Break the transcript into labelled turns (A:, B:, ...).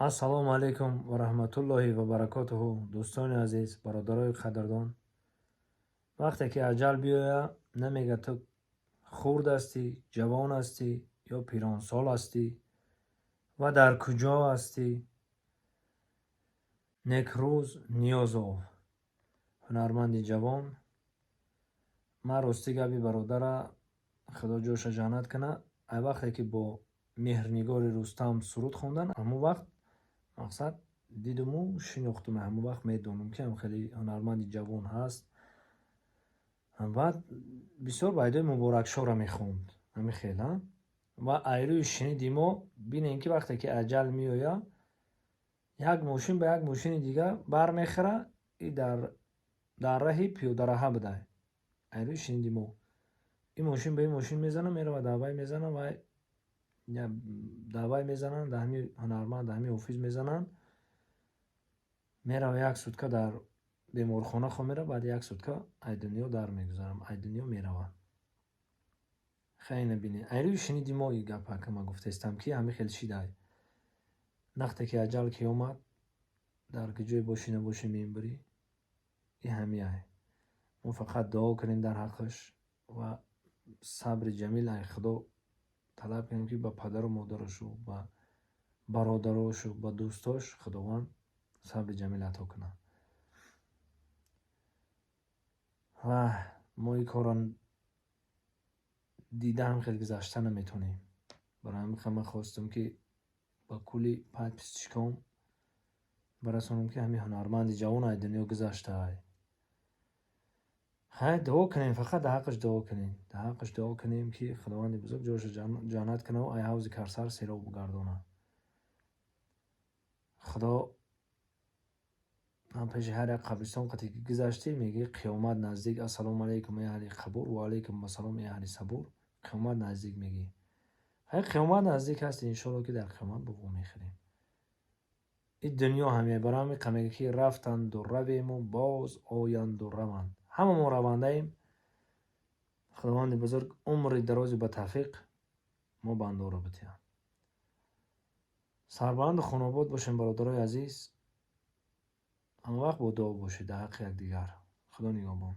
A: ассалому алайкум ва раҳматуллоҳи ва баракотуҳу. Дӯстони азиз, бародарои қадрдон, вақте ки аҷал биёя, намега ту хурд ҳастӣ, ҷавон ҳастӣ ё пиронсол ҳастӣ ва дар куҷо ҳастӣ. Некрӯз Ниёзов, ҳунарманди ҷавон. ман рости габи бародара худо ҷоша ҷаннат кана, ай вақте ки бо меҳрнигори Рустам суруд хондан, ҳамон вақт мақсад дидуму шинохтум, ҳамон вақт медонам ки ҳам хеле ҳунарманди ҷавон ҳаст. Баъд бисёр байдои муборакшора мехонд ҳамихела ва айрӯи шиниди мо бинем ки вақте ки аҷал меоя, як мошин ба як мошини дигар бармехӯра, и дар раҳи пиёдараҳа будай. айрӯи шиниди мо ин мошин ба ин мошин мезана, мерава давай мезана, ва давай мезананд, даҳми ҳунарманд даҳми офис мезананд, мерава як сутка дар беморхона хо мера, баъд як сутка ай дунё дар мегузарам, ай дунё мерава. хайна бинӣ айрӯи шиниди мо и гапа ка ман гуфтаистам ки ҳами хел шидай. вақте ки аҷал ки омад, дар куҷое бошӣ набошӣ мембарӣ, и ҳамияй. мо фақат дуо кунем дар ҳаққаш ва сабри ҷамил ай худо талаб кунем ки ба падару модарошу, ба бародарошу, ба дӯстош худованд сабри ҷамил ато кунад. ва мо ин корро дида ҳам хел гузашта наметонем. барои ҳамин хам ман хостам ки ба кулли подписчиком барасонам ки ҳамин ҳунарманди ҷавон ай дунё гузаштаай. хай дуо кунем, фақат дар ҳаққаш дуо кунем, дар ҳаққаш дуо кунем ки худованди бузург ҷоша ҷаннат кунаву ай ҳавзи кавсар сероб гардонад. худо ҳам пеши ҳар як қабристон қате ки гузашти меги қиёмат наздик, ассалому алайкум эй аҳли қабур ва алайкум ассалом эй аҳли сабур. қиёмат наздик меги. ҳай қиёмат наздик ҳаст, иншоалло ки дар қиёмат бо вом мехӯрем. ин дунё ҳамея барои ҳамин қамега ки рафтанду равему боз оянду раванд. ҳама мо равандаем. худованди бузург умри дарози ба тавфиқ мо бандора битиҳад. сарбаланду хонобод бошем бародарои азиз. ҳама вақт бо дуо бошед дар ҳаққи якдигар. худо нигоҳбон.